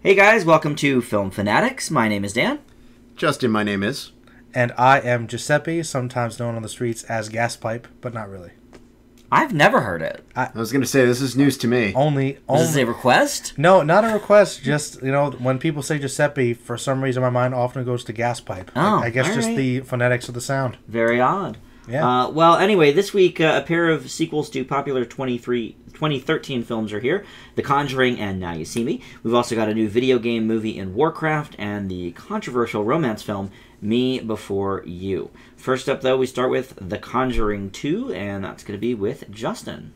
Hey guys, welcome to Film Fanatics. My name is Dan. Justin, my name is. And I am Giuseppe, sometimes known on the streets as Gaspipe, but not really. I've never heard it. I was going to say, this is news to me. Only. Is this a request? No, not a request. Just, when people say Giuseppe, for some reason my mind often goes to Gaspipe. Oh, I guess just right. the phonetics of the sound. Very odd. Yeah. Well, anyway, this week a pair of sequels to popular 2013 films are here. The Conjuring and Now You See Me. We've also got a new video game movie in Warcraft and the controversial romance film Me Before You. First up, though, we start with The Conjuring 2, and that's going to be with Justin.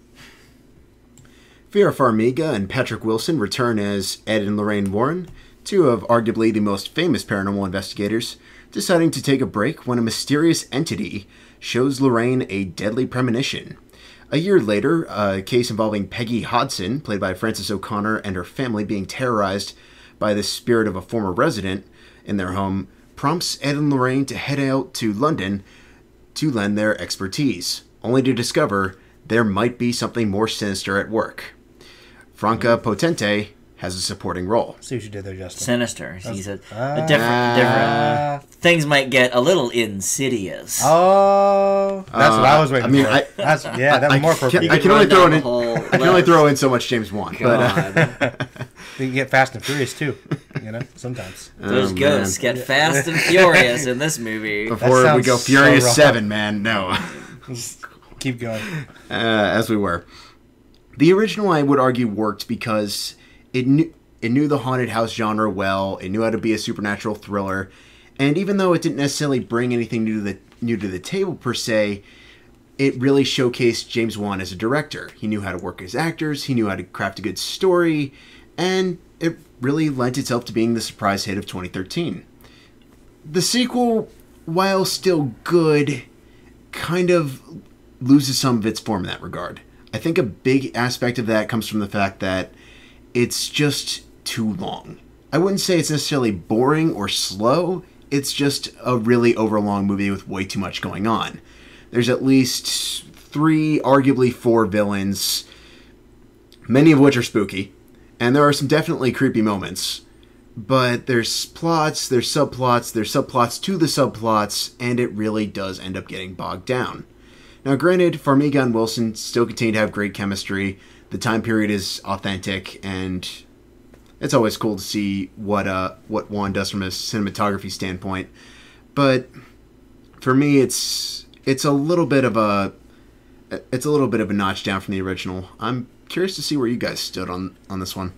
Vera Farmiga and Patrick Wilson return as Ed and Lorraine Warren, two of arguably the most famous paranormal investigators, deciding to take a break when a mysterious entity shows Lorraine a deadly premonition. A year later, a case involving Peggy Hodson, played by Frances O'Connor, and her family being terrorized by the spirit of a former resident in their home, prompts Ed and Lorraine to head out to London to lend their expertise, only to discover there might be something more sinister at work. Franca Potente has a supporting role. See what you did there, Justin. Sinister. He's a different. Things might get a little insidious. Oh, that's what I was waiting for. That was more appropriate. I can only throw in so much James Wan. But, you can get Fast and Furious too, sometimes. Those ghosts get fast and furious in this movie. Before we go Furious 7, man, no. Just keep going. As we were. The original, I would argue, worked because it knew the haunted house genre well. It knew how to be a supernatural thriller. And even though it didn't necessarily bring anything new to the table per se, it really showcased James Wan as a director. He knew how to work his actors, he knew how to craft a good story, and it really lent itself to being the surprise hit of 2013. The sequel, while still good, kind of loses some of its form in that regard. I think a big aspect of that comes from the fact that it's just too long. I wouldn't say it's necessarily boring or slow. It's just a really overlong movie with way too much going on. There's at least 3, arguably 4 villains, many of which are spooky, and there are some definitely creepy moments. But there's plots, there's subplots to the subplots, and it really does end up getting bogged down. Now granted, Farmiga and Wilson still continue to have great chemistry, the time period is authentic, and it's always cool to see what Wan does from a cinematography standpoint. But for me, it's a little bit of a notch down from the original. I'm curious to see where you guys stood on this one.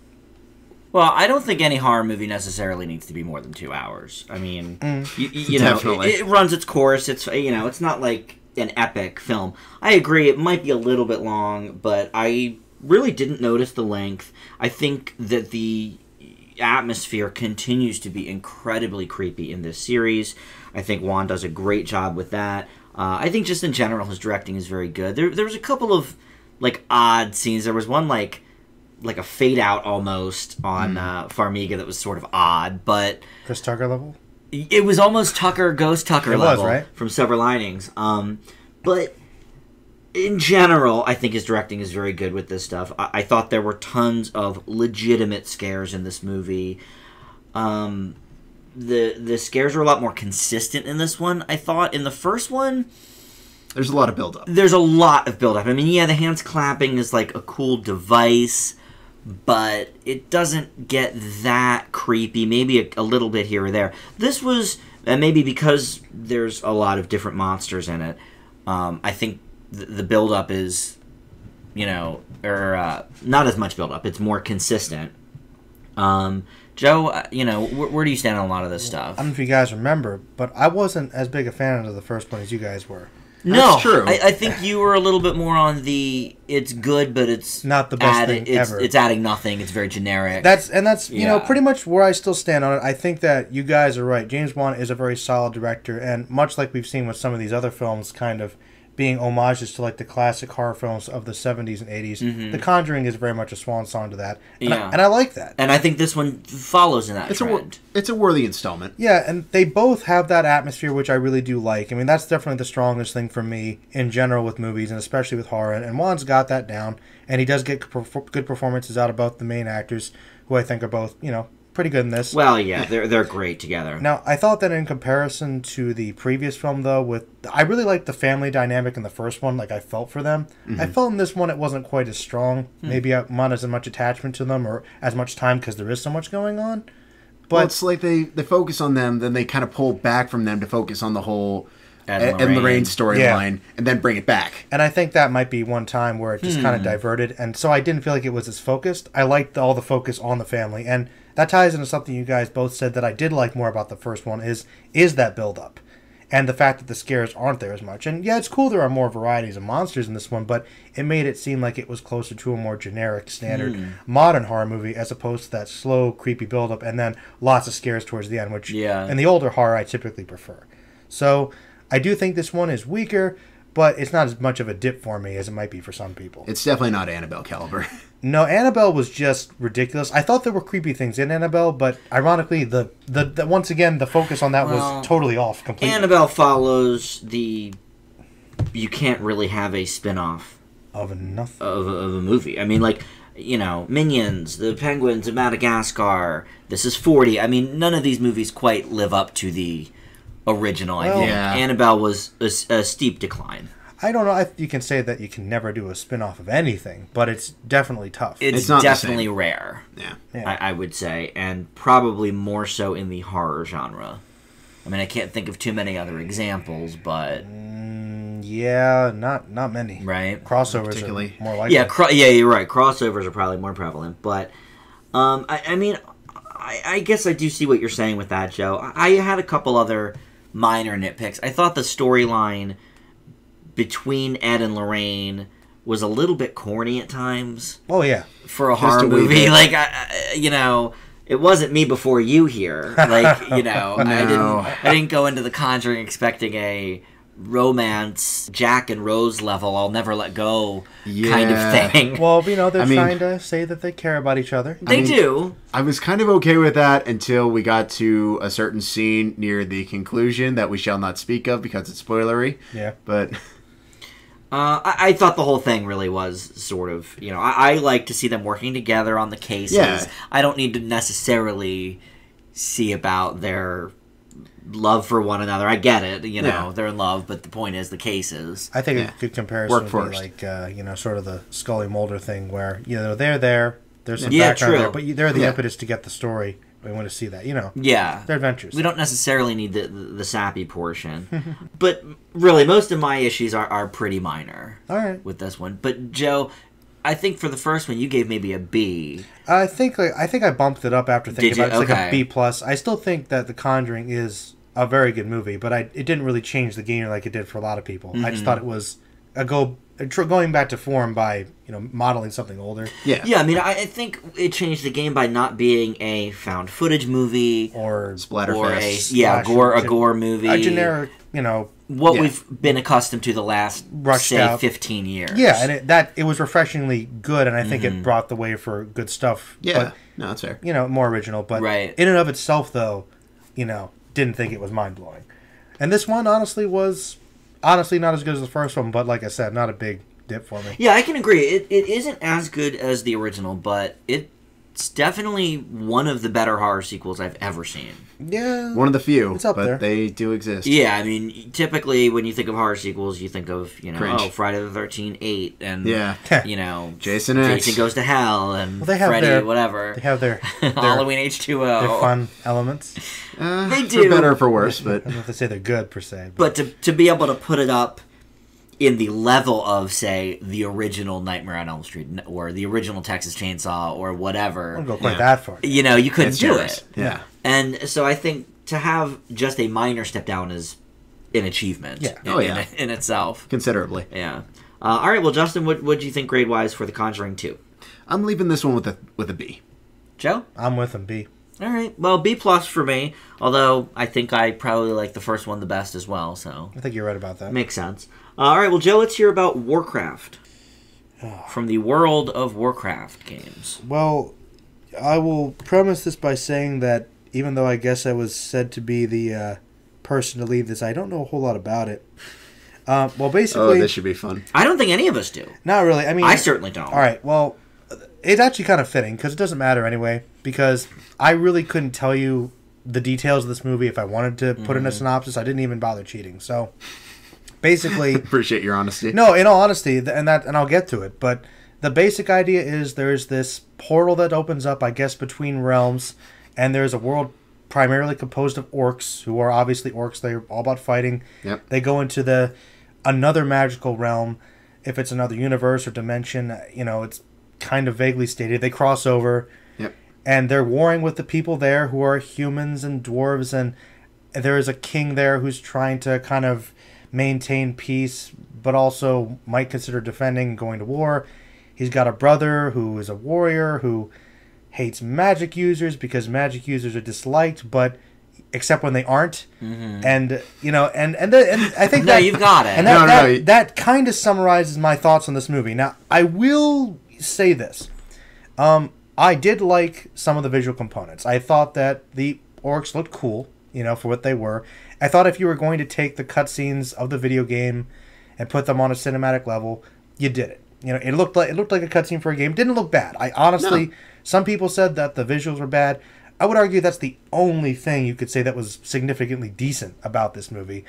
Well, I don't think any horror movie necessarily needs to be more than 2 hours. I mean, you know, it runs its course. It's it's not like an epic film. I agree, it might be a little bit long, but I really didn't notice the length. I think that the atmosphere continues to be incredibly creepy in this series. I think Wan does a great job with that. I think just in general his directing is very good. There was a couple of odd scenes. There was one like a fade out almost on Farmiga that was sort of odd, but Chris Tucker level? It was almost Ghost Tucker level right? From Silver Linings. But in general, I think his directing is very good with this stuff. I thought there were tons of legitimate scares in this movie. The scares are a lot more consistent in this one. I thought in the first one, there's a lot of build-up. There's a lot of build-up. I mean, yeah, the hands clapping is like a cool device, but it doesn't get that creepy. Maybe a little bit here or there. This was, and maybe because there's a lot of different monsters in it, I think the build-up is, not as much build-up. It's more consistent. Joe, where do you stand on a lot of this stuff? I don't know if you guys remember, but I wasn't as big a fan of the first one as you guys were. No, that's true. I think you were a little bit more on the it's good, but it's not the best thing ever. It's adding nothing. It's very generic. That's pretty much where I still stand on it. I think that you guys are right. James Wan is a very solid director, and much like we've seen with some of these other films, kind of being homages to the classic horror films of the 70s and 80s. Mm-hmm. The Conjuring is very much a swan song to that. And I like that. And I think this one follows in that trend. It's a worthy installment. Yeah, and they both have that atmosphere, which I really do like. I mean, that's definitely the strongest thing for me in general with movies, and especially with horror. And Wan's got that down, and he does get good performances out of both the main actors, who I think are both, pretty good in this. Well, yeah, they're great together. Now, I thought that in comparison to the previous film, though, I really liked the family dynamic in the first one. Like, I felt for them. I felt in this one it wasn't quite as strong. Maybe I'm not as much attachment to them or as much time because there is so much going on. But well, it's like they focus on them, then they kind of pull back from them to focus on the whole Ed and Lorraine storyline, and then bring it back. And I think that might be one time where it just kind of diverted, and so I didn't feel like it was as focused. I liked all the focus on the family, and that ties into something you guys both said that I did like more about the first one is that build-up. And the fact that the scares aren't there as much. And yeah, it's cool there are more varieties of monsters in this one, but it made it seem like it was closer to a more generic, standard, modern horror movie as opposed to that slow, creepy build-up and then lots of scares towards the end, which in the older horror I typically prefer. So I do think this one is weaker, but it's not as much of a dip for me as it might be for some people. It's definitely not Annabelle caliber. No, Annabelle was just ridiculous. I thought there were creepy things in Annabelle, but ironically, the once again, the focus on that was totally off completely. Annabelle follows the... You can't really have a spin-off of a movie. I mean, like, you know, Minions, The Penguins of Madagascar, This is 40. I mean, none of these movies quite live up to the original idea. Yeah. Annabelle was a steep decline. I don't know if you can say that you can never do a spin-off of anything, but it's definitely tough. It's definitely rare, I would say, and probably more so in the horror genre. I mean, I can't think of too many other examples, but... yeah, not many. Right? Crossovers are more likely. Yeah, you're right. Crossovers are probably more prevalent, but... I mean, I guess I do see what you're saying with that, Joe. I had a couple other minor nitpicks. I thought the storyline between Ed and Lorraine was a little bit corny at times. Oh, yeah. For a horror movie. Like, you know, it wasn't Me Before You here. Like, you know, No. I didn't go into The Conjuring expecting a romance, Jack and Rose level, I'll never let go kind of thing. Well, you know, they're trying to say that they care about each other. They do. I was kind of okay with that until we got to a certain scene near the conclusion that we shall not speak of because it's spoilery. Yeah. But... I thought the whole thing really was sort of, you know, I like to see them working together on the cases. Yeah. I don't need to necessarily see about their love for one another. I get it, you know, they're in love, but the point is the cases. I think a good comparison would be like, you know, sort of the Scully Mulder thing where, you know, they're there, there's some background there, but they're the impetus to get the story. We want to see that, you know. Yeah. Their adventures. We don't necessarily need the sappy portion. But really, most of my issues are pretty minor with this one. But, Joe, I think for the first one, you gave maybe a B. I think I bumped it up after thinking about it. It's like a B+. I still think that The Conjuring is a very good movie, but it didn't really change the game like it did for a lot of people. I just thought it was going back to form by, you know, modeling something older. Yeah, I mean, I think it changed the game by not being a found footage movie or splatterfest, a gore movie, a generic, you know, what we've been accustomed to the last say 15 years. Yeah, and it was refreshingly good, and I think it brought the way for good stuff. Yeah, but, no, that's fair. You know, more original, but in and of itself, though, you know, didn't think it was mind blowing. And this one honestly not as good as the first one, but like I said, not a big dip for me. Yeah, I can agree. It isn't as good as the original, but it's definitely one of the better horror sequels I've ever seen. Yeah. One of the few, it's up but there. They do exist. Yeah, I mean, typically when you think of horror sequels, you think of, you know, Friday the 13th, 8, and, you know, Jason X. Jason Goes to Hell, and they have Freddy, whatever. They have their Halloween H2O. Their fun elements. They do. For better or for worse, but... I don't know if they say they're good, per se. But to be able to put it up in the level of, say, the original Nightmare on Elm Street or the original Texas Chainsaw or whatever. I don't go quite that far. You know, you couldn't do it. Yeah. And so I think to have just a minor step down is an achievement in itself. Considerably. Yeah. All right, well, Justin, what do you think grade-wise for The Conjuring 2? I'm leaving this one with a B. Joe? I'm with him, B. All right. Well, B+ for me, although I think I probably like the first one the best as well, so... I think you're right about that. Makes sense. All right, well, Joe, let's hear about Warcraft. From the world of Warcraft games. Well, I will premise this by saying that even though I guess I was said to be the person to leave this, I don't know a whole lot about it. Well, basically... Oh, this should be fun. I don't think any of us do. Not really. I mean... I certainly don't. All right, well... it's actually kind of fitting because it doesn't matter anyway. Because I really couldn't tell you the details of this movie if I wanted to put in a synopsis. I didn't even bother cheating. So basically, appreciate your honesty. No, in all honesty, and I'll get to it. But the basic idea is there's this portal that opens up, I guess, between realms, and there's a world primarily composed of orcs, who are obviously orcs. They're all about fighting. Yep. They go into another magical realm. If it's another universe or dimension, it's kind of vaguely stated. They cross over. Yep. And they're warring with the people there who are humans and dwarves, and there is a king there who's trying to kind of maintain peace, but also might consider defending and going to war. He's got a brother who is a warrior who hates magic users because magic users are disliked, but except when they aren't. And and I think no, you've got it. And that kind of summarizes my thoughts on this movie. Now, I will say this: I did like some of the visual components. I thought that the orcs looked cool, for what they were. I thought if you were going to take the cutscenes of the video game and put them on a cinematic level, you did it. It looked like a cutscene for a game. It didn't look bad. I honestly. No. Some people said that the visuals were bad. I would argue that's the only thing you could say that was significantly decent about this movie.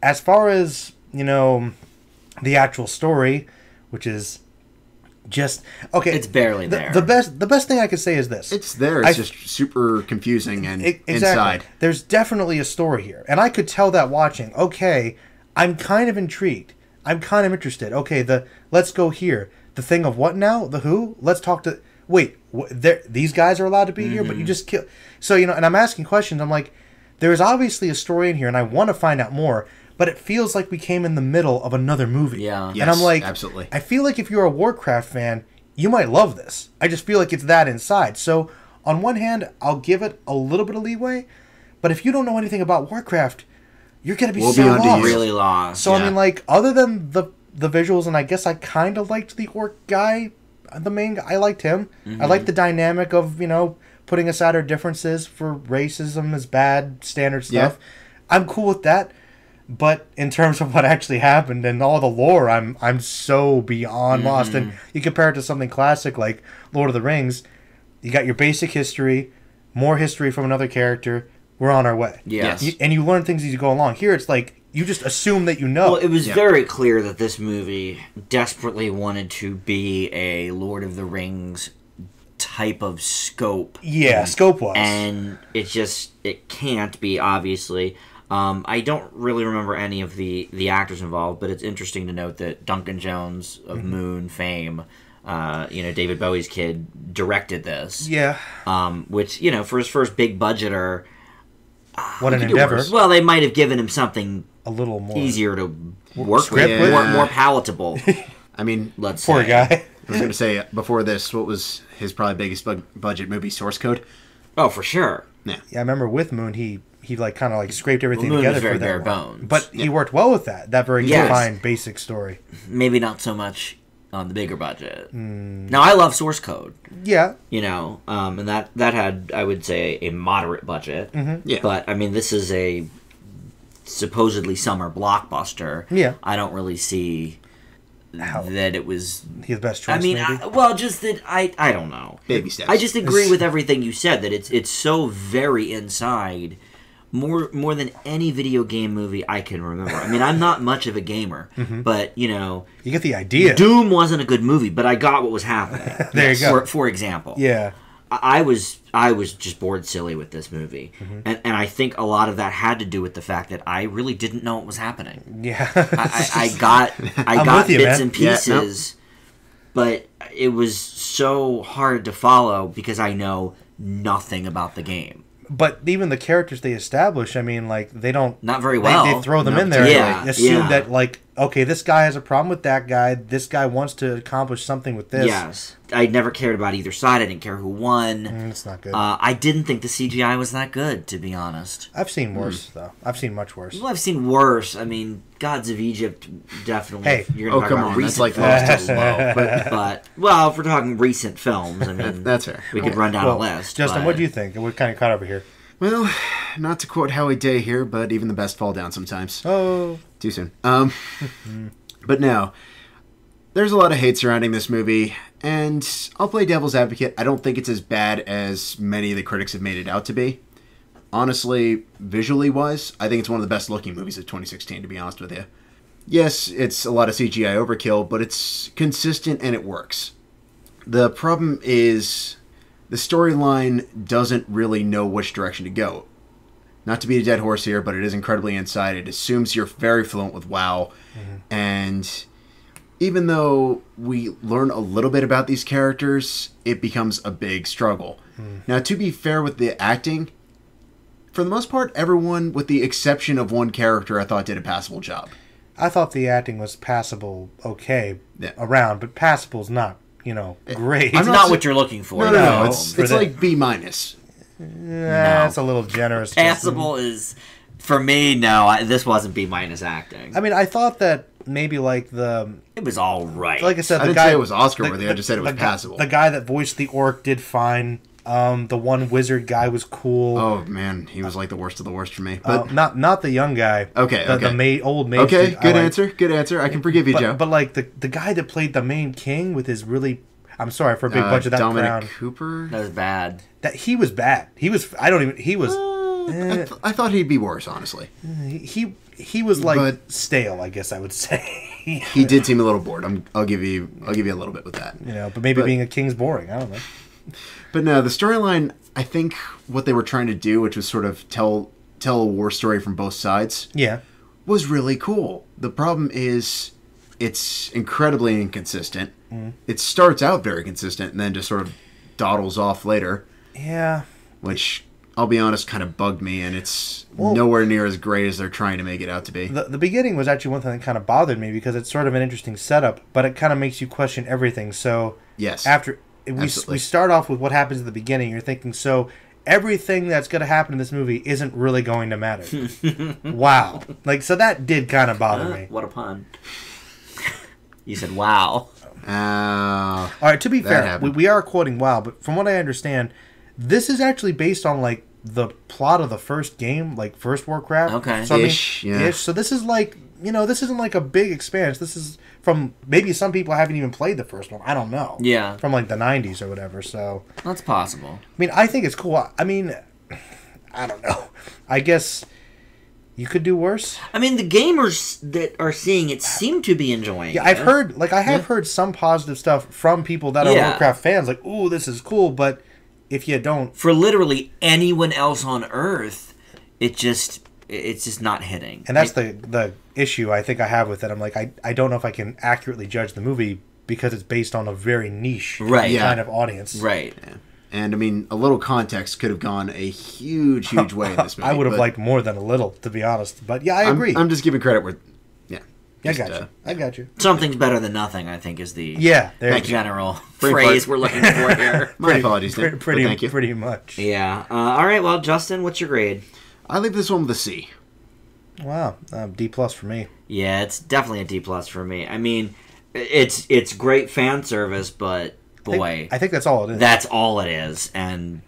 As far as, the actual story, which is just... Okay. It's barely there. The best thing I could say is this. It's there. It's just super confusing and exactly. inside. There's definitely a story here. And I could tell that watching. Okay, I'm kind of intrigued. I'm kind of interested. Okay, let's go here. The thing of what now? The who? Let's talk to... Wait, these guys are allowed to be here, but you just kill... So, and I'm asking questions. I'm like, there's obviously a story in here, and I want to find out more, but it feels like we came in the middle of another movie. Yeah. And I'm like... Absolutely. I feel like if you're a Warcraft fan, you might love this. I just feel like it's that inside. So, on one hand, I'll give it a little bit of leeway, but if you don't know anything about Warcraft, you're going to be so lost. Really lost. So, yeah. Other than the visuals, and I guess I kind of liked the orc guy... The main guy, I liked him. I liked the dynamic of, putting aside our differences for racism is bad, standard stuff. Yeah. I'm cool with that. But in terms of what actually happened and all the lore, I'm so beyond lost. And you compare it to something classic like Lord of the Rings, you got your basic history, more history from another character, we're on our way. Yes. And you learn things as you go along. Here it's like, you just assume that you know. Well, it was very clear that this movie desperately wanted to be a Lord of the Rings type of scope. Yeah, scope-wise. And it can't be, obviously. I don't really remember any of the actors involved, but it's interesting to note that Duncan Jones of Moon fame, David Bowie's kid, directed this. Yeah. Which, for his first big budgeter... What an endeavor. Well, they might have given him something... a little more easier to work with, more palatable. I mean, poor guy. I was going to say before this, what was his probably biggest budget movie? Source Code. Oh, for sure. Yeah, I remember with Moon, he kind of scraped everything Moon together was very for that bare one. bones. But he worked well with that very defined basic story. Maybe not so much on the bigger budget. Now, I love Source Code. Yeah. And that had, I would say, a moderate budget. Yeah. But this is a supposedly summer blockbuster. Yeah. I don't really see that it was... His best choice, just that I don't know. Baby steps. I just agree with everything you said, that it's so very inside... More than any video game movie I can remember. I'm not much of a gamer, but, You get the idea. Doom wasn't a good movie, but I got what was happening. There you go. For example. Yeah. I was just bored silly with this movie. And I think a lot of that had to do with the fact that I really didn't know what was happening. Yeah. I got bits and pieces, but it was so hard to follow because I know nothing about the game. But even the characters they establish, they don't... Not very well. They throw them in there and assume that, okay, this guy has a problem with that guy. This guy wants to accomplish something with this. Yes. I never cared about either side. I didn't care who won. It's not good. I didn't think the CGI was that good, to be honest. I've seen worse, though. I've seen much worse. Well, I've seen worse. Gods of Egypt, definitely. Hey. You're going to talk about recent that's low. but, well, if we're talking recent films, that's fair. We could run down a list. Justin, what do you think? We're kind of caught over here. Well, not to quote Howie Day here, but even the best fall down sometimes. Oh. Too soon. But now, There's a lot of hate surrounding this movie, and I'll play devil's advocate. I don't think it's as bad as many of the critics have made it out to be. Honestly, visually wise, I think it's one of the best looking movies of 2016, to be honest with you. Yes, it's a lot of CGI overkill, but it's consistent and it works. The problem is the storyline doesn't really know which direction to go. Not to beat a dead horse here, but it is incredibly inside. It assumes you're very fluent with WoW, and even though we learn a little bit about these characters, it becomes a big struggle. Now, to be fair with the acting, for the most part, everyone, with the exception of one character, I thought did a passable job. I thought the acting was passable, around, but passable's not, great. It's not what you're looking for. No. It's like B-. That's a little generous. Passable is, for me, no. This wasn't B- acting. I mean, I thought that maybe it was all right. Like I said, I didn't say it was Oscar worthy. I just said it was passable. The guy that voiced the orc did fine. The one wizard guy was cool. Oh man, he was like the worst of the worst for me. But not the young guy. Okay, The old mage. Okay, good answer. I can forgive you, Joe. But like the guy that played the main king with his really, I'm sorry for a big budget. That Dominic crown. Cooper. That was bad. He was bad. He was. I don't even. He was. I thought he'd be worse, honestly. He was like stale, I guess I would say. He did seem a little bored. I'll give you a little bit with that. But maybe being a king's boring. I don't know. But no, the storyline, I think what they were trying to do, which was sort of tell a war story from both sides, was really cool. The problem is it's incredibly inconsistent. It starts out very consistent and then just sort of dawdles off later. Yeah. Which, I'll be honest, kind of bugged me, and it's nowhere near as great as they're trying to make it out to be. The beginning was actually one thing that kind of bothered me because it's sort of an interesting setup, but it kind of makes you question everything. So yes, after we start off with what happens at the beginning, you're thinking, so everything that's going to happen in this movie isn't really going to matter. Wow. So that did kind of bother me. What a pun. You said wow. All right, to be fair, we are quoting WoW, but from what I understand, this is actually based on the plot of the first game, first Warcraft. Okay. So Ish. So this is this isn't a big expanse. This is from maybe some people haven't even played the first one. I don't know. Yeah. From the 90s or whatever. So that's possible. I mean, I think it's cool. I mean, I don't know. I guess you could do worse. I mean, the gamers that are seeing it seem to be enjoying. Yeah, I've heard I have heard some positive stuff from people that are Warcraft fans. Ooh, this is cool, but if you don't, for literally anyone else on Earth, it's just not hitting. And that's the issue I think I have with it. I'm like, I don't know if I can accurately judge the movie because it's based on a very niche kind of audience. Right. Yeah. And I mean, a little context could have gone a huge way in this movie. I would have liked more than a little, to be honest. But yeah, I agree. I'm just giving credit where, I got you. Something's better than nothing, I think, is the general phrase we're looking for here. My apologies, Nick. Thank you. Pretty much. Yeah. All right. Well, Justin, what's your grade? I leave this one with a C. Wow, D+ for me. Yeah, it's definitely a D+ for me. I mean, it's great fan service, but boy, I think that's all it is. That's all it is, and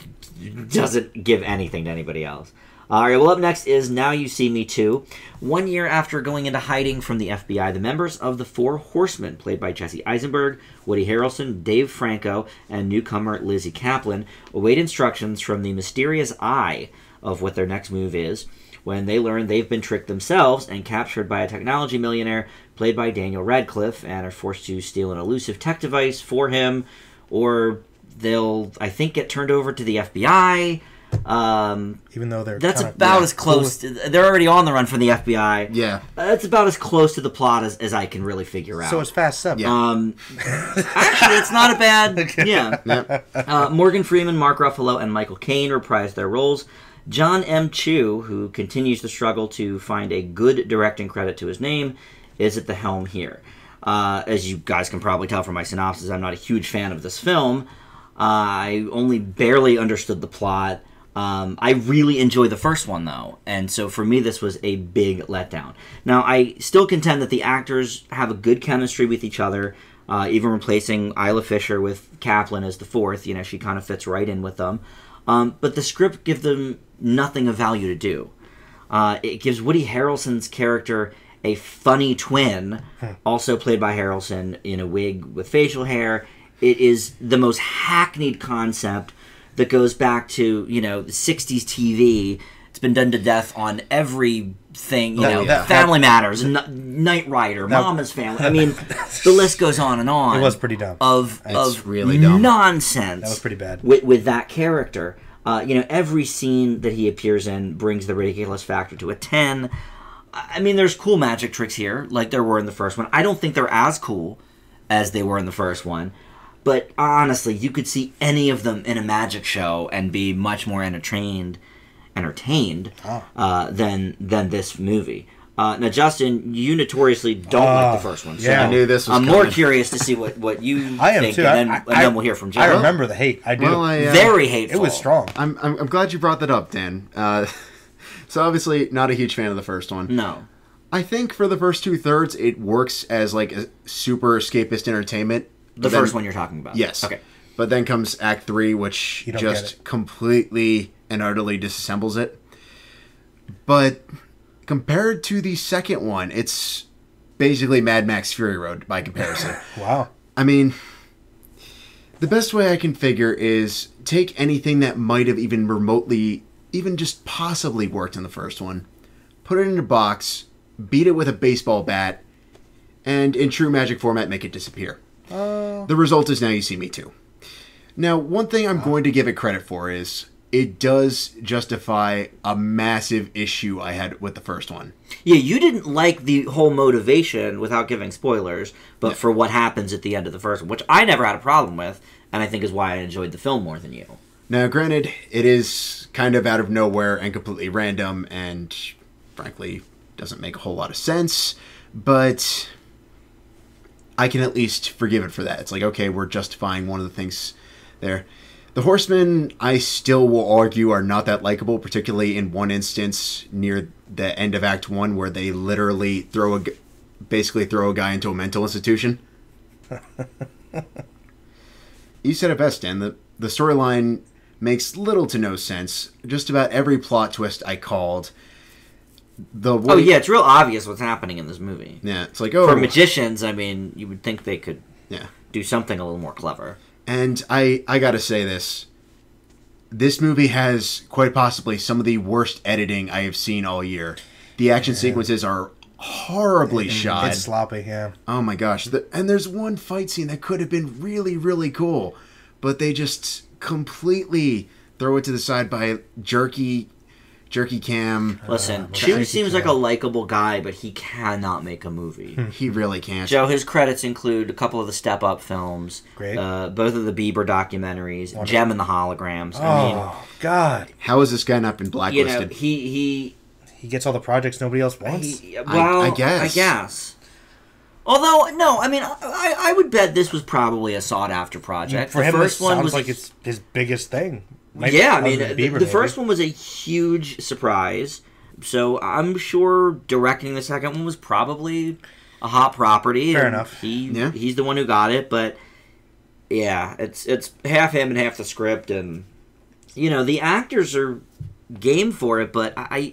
doesn't give anything to anybody else. All right, well, up next is Now You See Me Too. 1 year after going into hiding from the FBI, the members of the Four Horsemen, played by Jesse Eisenberg, Woody Harrelson, Dave Franco, and newcomer Lizzie Kaplan, await instructions from the mysterious Eye of what their next move is, when they learn they've been tricked themselves and captured by a technology millionaire played by Daniel Radcliffe and are forced to steal an elusive tech device for him, or they'll, I think, get turned over to the FBI. Even though that's about as close to, they're already on the run from the FBI. Yeah. That's about as close to the plot as I can really figure out. So it's Fast 7. Yeah. Actually, it's not a bad... Okay. Yeah. Morgan Freeman, Mark Ruffalo, and Michael Caine reprise their roles. John M. Chu, who continues the struggle to find a good directing credit to his name, is at the helm here. As you guys can probably tell from my synopsis, I'm not a huge fan of this film. I only barely understood the plot. I really enjoy the first one, though, and so for me this was a big letdown. Now, I still contend that the actors have a good chemistry with each other, even replacing Isla Fisher with Kaplan as the fourth. She kind of fits right in with them. But the script gives them nothing of value to do. It gives Woody Harrelson's character a funny twin, also played by Harrelson, in a wig with facial hair. It is the most hackneyed concept that goes back to, the 60s TV. It's been done to death on everything, Family Matters, Knight Rider, Mama's Family. I mean, the list goes on and on. It was pretty dumb. Of really dumb nonsense. That was pretty bad. With that character. Every scene that he appears in brings the ridiculous factor to a 10. I mean, there's cool magic tricks here, like there were in the first one. I don't think they're as cool as they were in the first one. But honestly, you could see any of them in a magic show and be much more entertained than this movie. Now, Justin, you notoriously don't like the first one. So I knew this was I'm coming. more curious to see what you I am think, too. and then we'll hear from Joe. I remember the hate. I do. Well, Very hateful. It was strong. I'm glad you brought that up, Dan. So obviously, not a huge fan of the first one. No. I think for the first 2/3, it works as like a super escapist entertainment. The first one you're talking about. Yes. Okay. But then comes Act 3, which just completely and utterly disassembles it. But compared to the second one, it's basically Mad Max Fury Road by comparison. Wow. I mean, the best way I can figure is take anything that might have even remotely, even just possibly worked in the first one, put it in a box, beat it with a baseball bat, and in true magic format, make it disappear. The result is Now You See Me Too. Now, one thing I'm going to give it credit for is it does justify a massive issue I had with the first one. Yeah, you didn't like the whole motivation, without giving spoilers, but for what happens at the end of the first one, which I never had a problem with, and I think is why I enjoyed the film more than you. Now, granted, it is kind of out of nowhere and completely random, and frankly, doesn't make a whole lot of sense, but I can at least forgive it for that. It's like, okay, we're justifying one of the things there. The Horsemen, I still will argue, are not that likable, particularly in one instance near the end of Act 1 where they literally basically throw a guy into a mental institution. You said it best, Dan. The storyline makes little to no sense. Just about every plot twist I called. It's real obvious what's happening in this movie. Yeah, it's like, for magicians, I mean, you would think they could Yeah. do something a little more clever. And I gotta say this. This movie has quite possibly some of the worst editing I have seen all year. The action sequences are horribly shot. It's sloppy, yeah. Oh my gosh. And there's one fight scene that could have been really, really cool. But they just completely throw it to the side by jerky cam. Listen, Chew seems like a likable guy, but he cannot make a movie. He really can't. Joe, his credits include a couple of the Step Up films, Great. Both of the Bieber documentaries, Gem and the Holograms. God. How has this guy not been blacklisted? He gets all the projects nobody else wants. I guess. Although, no, I mean, I would bet this was probably a sought-after project. For him, this sounds like it's his biggest thing. Maybe I mean, the first one was a huge surprise, so I'm sure directing the second one was probably a hot property. Fair enough. He's the one who got it, but yeah, it's half him and half the script, and the actors are game for it, but I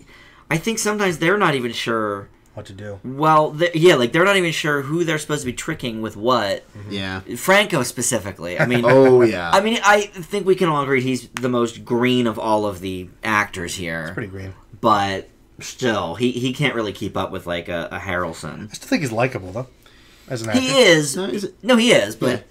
think sometimes they're not even sure what to do. Well, they're not even sure who they're supposed to be tricking with what. Yeah. Franco specifically. I mean, I mean, I think we can all agree he's the most green of all of the actors here. He's pretty green. But still, he can't really keep up with like a Harrelson. I still think he's likable though, as an actor. He is. No, he is, but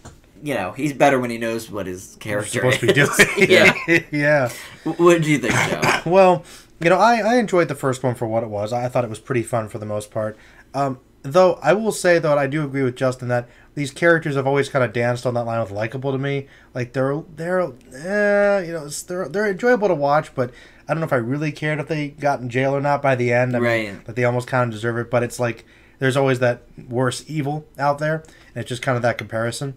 he's better when he knows what his character is. Supposed to be doing. Yeah. What do you think, Joe? Well, I enjoyed the first one for what it was. I thought it was pretty fun for the most part. Though I will say, though, I do agree with Justin that these characters have always kind of danced on that line with likable to me. Like they're enjoyable to watch, but I don't know if I really cared if they got in jail or not by the end. I mean, that they almost kind of deserve it. But it's like there's always that worse evil out there, and it's just kind of that comparison.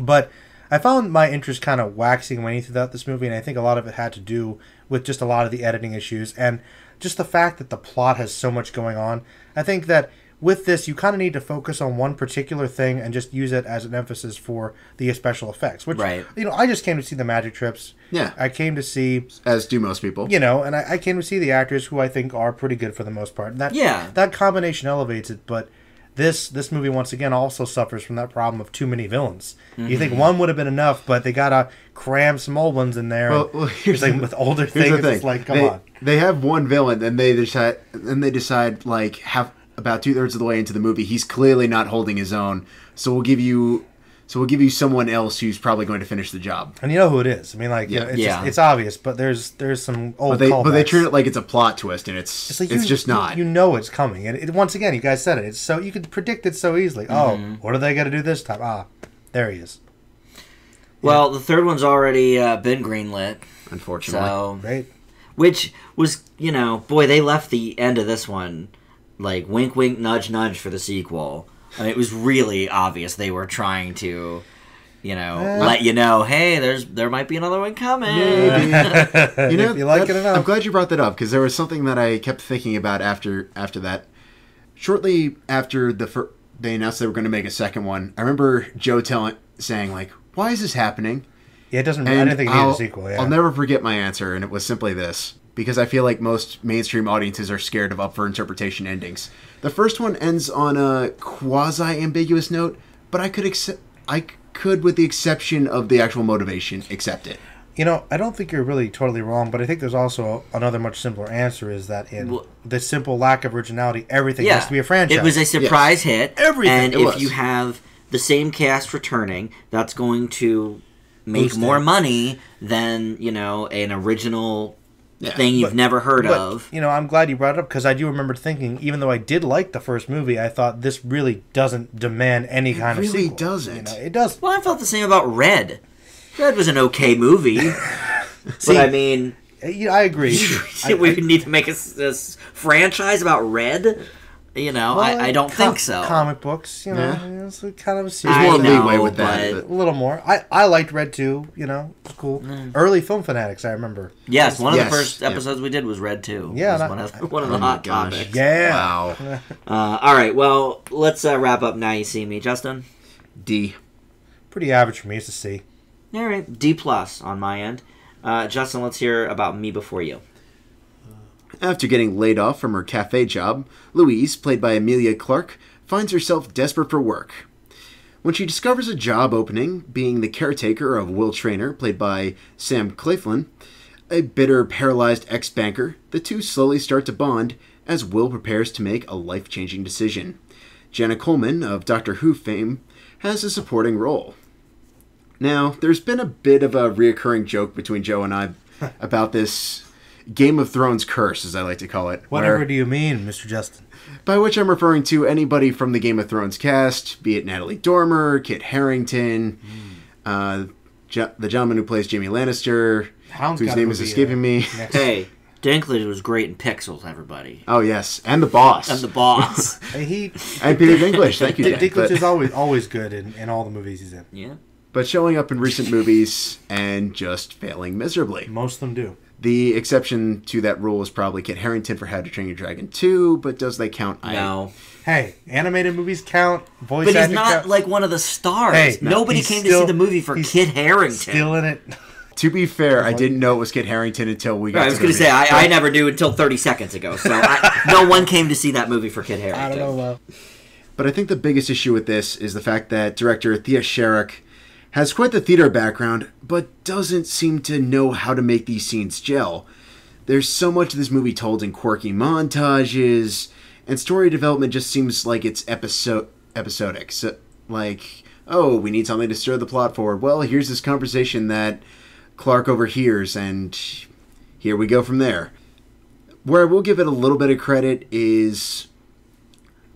But I found my interest kind of waxing and waning throughout this movie, and I think a lot of it had to do with just a lot of the editing issues and just the fact that the plot has so much going on. I think that with this, you kind of need to focus on one particular thing and just use it as an emphasis for the special effects. Which, I just came to see the magic trips. Yeah. I came to see... As do most people. And I came to see the actors who I think are pretty good for the most part. That combination elevates it, but this movie, once again, also suffers from that problem of too many villains. Mm-hmm. You think one would have been enough, but they gotta cram some old ones in there. Well, here's with older things, it's like, come on. They have one villain, and they decide like about 2/3 of the way into the movie, he's clearly not holding his own. So we'll give you someone else who's probably going to finish the job. And you know who it is. I mean, like, it's obvious, but there's some old callbacks. But they treat it like it's a plot twist, and it's just not. You know it's coming, and once again, you guys said it. It's so you could predict it so easily. Mm-hmm. Oh, what are they going to do this time? Ah, there he is. Well, the third one's already been greenlit, unfortunately. So great. Which was, boy, they left the end of this one like wink, wink, nudge, nudge for the sequel. I mean, it was really obvious they were trying to, let you know, hey, there might be another one coming. Maybe. If you like it enough. I'm glad you brought that up, because there was something that I kept thinking about after that. Shortly after they announced they were going to make a second one, I remember Joe saying, like, why is this happening? Yeah, it doesn't. I didn't think it needed a sequel. Yeah. I'll never forget my answer, and it was simply this. Because I feel like most mainstream audiences are scared of up for interpretation endings. The first one ends on a quasi-ambiguous note, but I could, with the exception of the actual motivation, accept it. I don't think you're really totally wrong, but I think there's also another much simpler answer, is that in the simple lack of originality, everything has to be a franchise. It was a surprise hit. Everything. And if you have the same cast returning, that's going to make more money than, an original... thing you've never heard of. I'm glad you brought it up, because I do remember thinking, even though I did like the first movie, I thought this really doesn't demand any kind of sequel. It really doesn't. It does. Well, I felt the same about Red. Red was an okay movie. But I mean... I agree. We need to make this franchise about Red? I don't think so. Comic books, it's kind of a series. There's more leeway with that. A little more. I liked Red too, it's cool. Early Film Fanatics, I remember. Yes, one of the first episodes we did was Red too. Yeah. One of the hot topics. Yeah. Wow. All right, well, let's wrap up Now You See Me. Justin? D. Pretty average for me. It's a C. All right, D+ on my end. Justin, let's hear about Me Before You. After getting laid off from her cafe job, Louise, played by Emilia Clarke, finds herself desperate for work. When she discovers a job opening, being the caretaker of Will Traynor, played by Sam Claflin, a bitter, paralyzed ex-banker, the two slowly start to bond as Will prepares to make a life-changing decision. Jenna Coleman, of Doctor Who fame, has a supporting role. Now, there's been a bit of a reoccurring joke between Joe and I about this Game of Thrones curse, as I like to call it. Whatever do you mean, Mr. Justin? By which I'm referring to anybody from the Game of Thrones cast, be it Natalie Dormer, Kit Harington, the gentleman who plays Jaime Lannister, whose name is escaping me. Hey, Dinklage was great in Pixels, everybody. Oh, yes. And the boss. And and Peter Dinklage. Thank you, Dinklage is always good in all the movies he's in. Yeah. But showing up in recent movies and just failing miserably. Most of them do. The exception to that rule is probably Kit Harington for How to Train Your Dragon 2, but does they count? No. Hey, animated movies count. But he's not like one of the stars. Hey, nobody came to see the movie for Kit Harington. Still in it. To be fair, I didn't know it was Kit Harington until we got to I was going to say, I never knew until 30 seconds ago. So no one came to see that movie for Kit Harington. I don't know. But I think the biggest issue with this is the fact that director Thea Sharrock has quite the theater background, but doesn't seem to know how to make these scenes gel. There's so much of this movie told in quirky montages, and story development just seems like it's episodic. So, like, oh, we need something to stir the plot forward. Well, here's this conversation that Clark overhears, and here we go from there. Where I will give it a little bit of credit is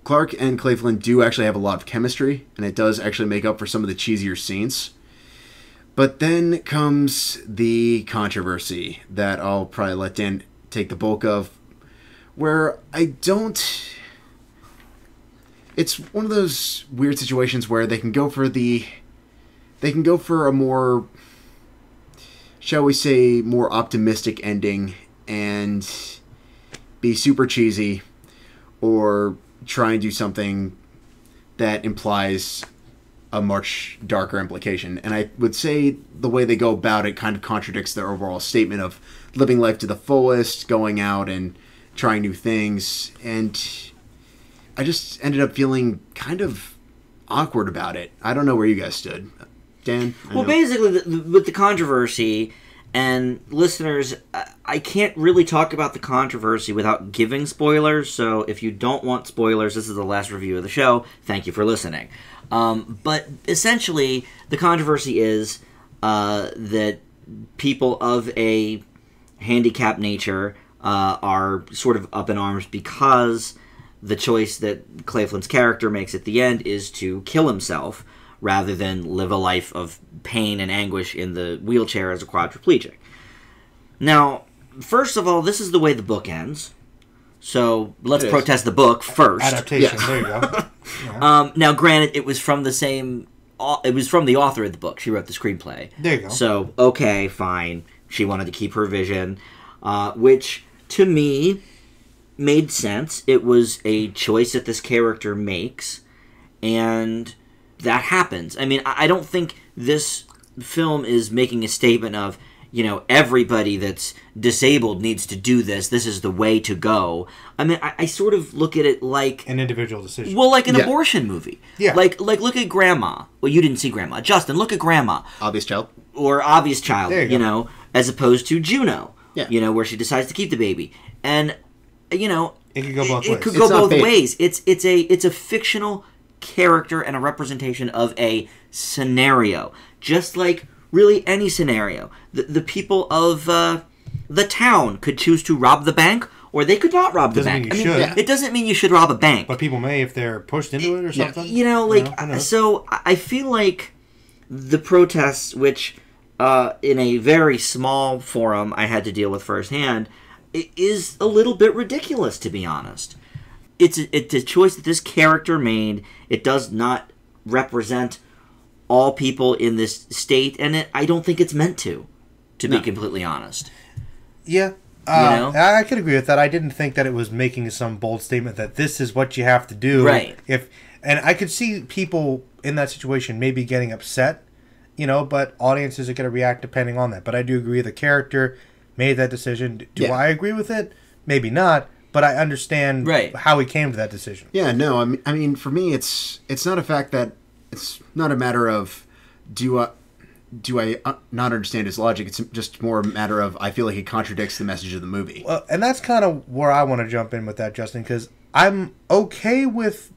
Clark and Claflin do actually have a lot of chemistry, and it does actually make up for some of the cheesier scenes. But then comes the controversy that I'll probably let Dan take the bulk of, where I don't... It's one of those weird situations where they can go for a more, shall we say, more optimistic ending and be super cheesy, or try and do something that implies a much darker implication. And I would say the way they go about it kind of contradicts their overall statement of living life to the fullest, going out and trying new things. And I just ended up feeling kind of awkward about it. I don't know where you guys stood. Dan? Well, basically, with the controversy, and listeners, I can't really talk about the controversy without giving spoilers, so if you don't want spoilers, this is the last review of the show. Thank you for listening. But essentially, the controversy is that people of a handicapped nature are sort of up in arms because the choice that Clay Flynn's character makes at the end is to kill himself rather than live a life of pain and anguish in the wheelchair as a quadriplegic. Now, first of all, this is the way the book ends. So let's protest the book first. Adaptation. Yes. There you go. Yeah. Now, granted, it was from the same. It was from the author of the book. She wrote the screenplay. There you go. So okay, fine. She wanted to keep her vision, which to me made sense. It was a choice that this character makes, and that happens. I mean, I don't think this film is making a statement of, you know, everybody that's disabled needs to do this. This is the way to go. I mean, I sort of look at it like an individual decision. Well, like an abortion movie. Yeah. Like look at Grandma. Well, you didn't see Grandma. Justin, look at Grandma. Obvious Child. Or Obvious Child, you know, as opposed to Juno. Yeah. You know, where she decides to keep the baby. And, you know, it could go both ways. It could go both ways. It's a fictional character and a representation of a scenario. Just like really any scenario. The people of the town could choose to rob the bank, or they could not rob the bank. It doesn't mean you should rob a bank. But people may if they're pushed into it or something. You know, like, so I feel like the protests, which in a very small forum I had to deal with firsthand, it is a little bit ridiculous, to be honest. It's a choice that this character made. It does not represent all people in this state, and I don't think it's meant to be completely honest. Yeah. You know? I could agree with that. I didn't think that it was making some bold statement that this is what you have to do. Right. And I could see people in that situation maybe getting upset, you know, but audiences are going to react depending on that. But I do agree the character made that decision. Do I agree with it? Maybe not, but I understand how he came to that decision. Yeah, no, I mean, for me, it's not a fact that it's not a matter of do I not understand his logic. It's just more a matter of I feel like it contradicts the message of the movie. Well, and that's kind of where I want to jump in with that, Justin, because I'm okay with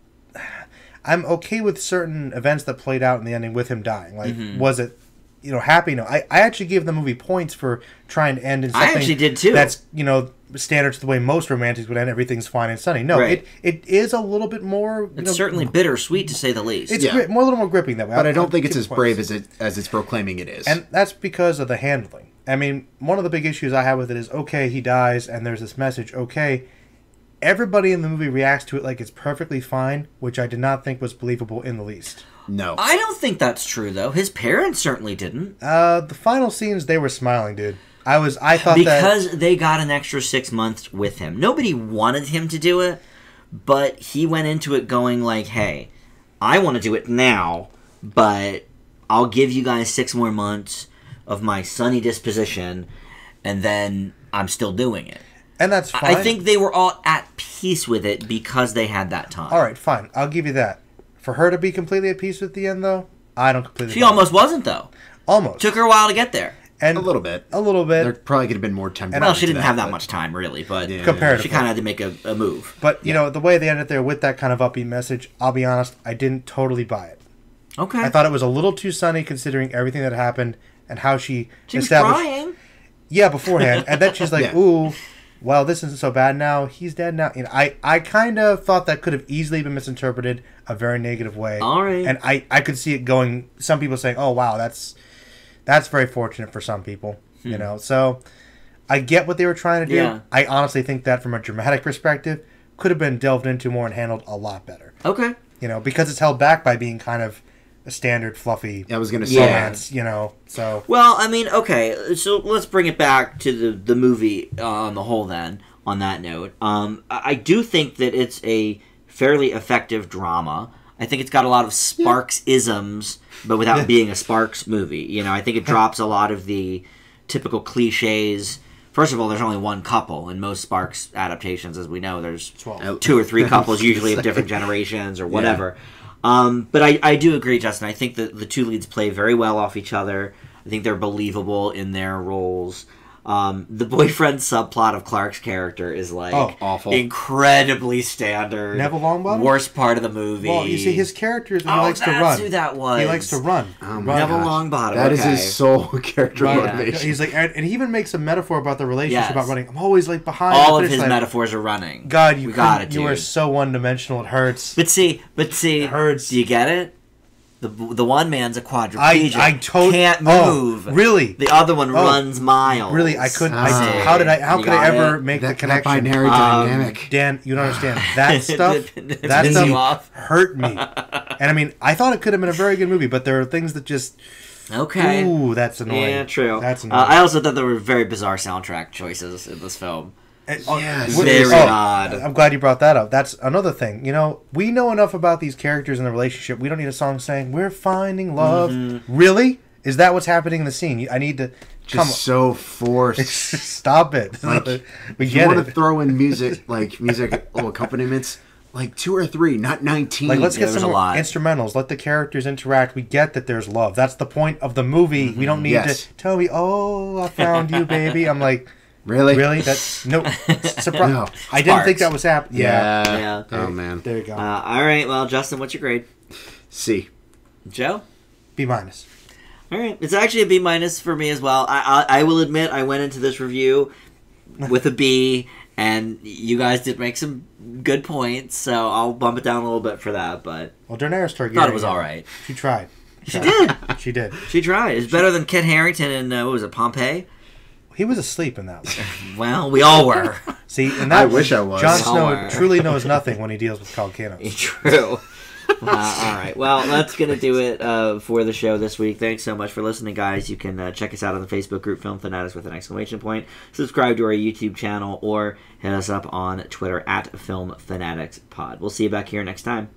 certain events that played out in the ending with him dying. Like, was it, you know, happy? No, I actually gave the movie points for trying to end in something I actually did too. That's, you know, standard to the way most romantics would end. Everything's fine and sunny. No, it is a little bit more. It's certainly bittersweet, to say the least. It's a little more gripping that way. But I don't think it's as brave as it's proclaiming it is. And that's because of the handling. I mean, one of the big issues I have with it is, okay, he dies, and there's this message. Okay, everybody in the movie reacts to it like it's perfectly fine, which I did not think was believable in the least. No. I don't think that's true, though. His parents certainly didn't. The final scenes, they were smiling, dude. I thought because they got an extra 6 months with him. Nobody wanted him to do it, but he went into it going like, hey, I want to do it now, but I'll give you guys 6 more months of my sunny disposition, and then I'm still doing it. And that's fine. I think they were all at peace with it because they had that time. All right, fine. I'll give you that. For her to be completely at peace with the end, though, I don't completely. She almost wasn't, though. Almost. Took her a while to get there. And a little bit. There probably could have been more time. Well, she didn't have that much time, really, but comparatively, she kind of had to make a move. But, you know, the way they ended there with that kind of upbeat message, I'll be honest, I didn't totally buy it. Okay. I thought it was a little too sunny considering everything that happened and how she was crying. Yeah, beforehand. And then she's like, ooh, well, this isn't so bad now. He's dead now. You know, I kind of thought that could have easily been misinterpreted a very negative way. All right. And I could see it going, some people saying, oh, wow, that's very fortunate for some people. You know, so I get what they were trying to do. Yeah. I honestly think that from a dramatic perspective could have been delved into more and handled a lot better. Okay. You know, because it's held back by being kind of a standard fluffy I was going to say romance, you know. So well, I mean, okay, so let's bring it back to the movie on the whole then, on that note. I do think that it's a fairly effective drama. I think it's got a lot of Sparks-isms, but without being a Sparks movie. You know, I think it drops a lot of the typical cliches. First of all, there's only one couple. In most Sparks adaptations, as we know, there's 2 or 3 couples, usually of different generations or whatever. But I do agree, Justin. I think that the 2 leads play very well off each other. I think they're believable in their roles. The boyfriend subplot of Clark's character is awful, incredibly standard. Neville Longbottom? Worst part of the movie. Well, you see, his character is he likes to run. Who that was. He likes to run. Neville Longbottom. That is his sole character motivation. He's like, and he even makes a metaphor about the relationship about running. I'm always like behind. All of his metaphors are running. God, you are so one-dimensional. It hurts. But see, it hurts. Do you get it? The one man's a quadriplegic. I can't move. Really? The other one runs miles. Really? I couldn't. How could I ever make the connection? That binary dynamic. Dan, you don't understand. That stuff hurt me. And I mean, I thought it could have been a very good movie, but there are things that just... Okay. Ooh, that's annoying. Yeah, true. That's annoying. I also thought there were very bizarre soundtrack choices in this film. Yes. Very odd. I'm glad you brought that up. That's another thing. You know, we know enough about these characters and the relationship. We don't need a song saying, we're finding love. Really? Is that what's happening in the scene? I need to... So forced. Stop it. Like, we if get you want to throw in music accompaniments, like 2 or 3, not 19. Like, let's get some more instrumentals. Let the characters interact. We get that there's love. That's the point of the movie. We don't need to... Toby, I found you, baby. I'm like... Really? That's no surprise. No. I didn't think that was happening. Yeah. Oh man. There you go. All right. Well, Justin, what's your grade? C. Joe? B-. All right. It's actually a B- for me as well. I will admit I went into this review with a B, and you guys did make some good points, so I'll bump it down a little bit for that. But Daenerys Targaryen thought it was all right. She tried. She did. She did. She tried. It's better than Kit Harington in what was it, Pompeii? He was asleep in that one. Well, we all were. See, in that wish I was. Jon Snow truly knows nothing when he deals with volcanoes. True. All right. Well, that's going to do it for the show this week. Thanks so much for listening, guys. You can check us out on the Facebook group Film Fanatics with an exclamation point. Subscribe to our YouTube channel or hit us up on Twitter at Film Fanatics Pod. We'll see you back here next time.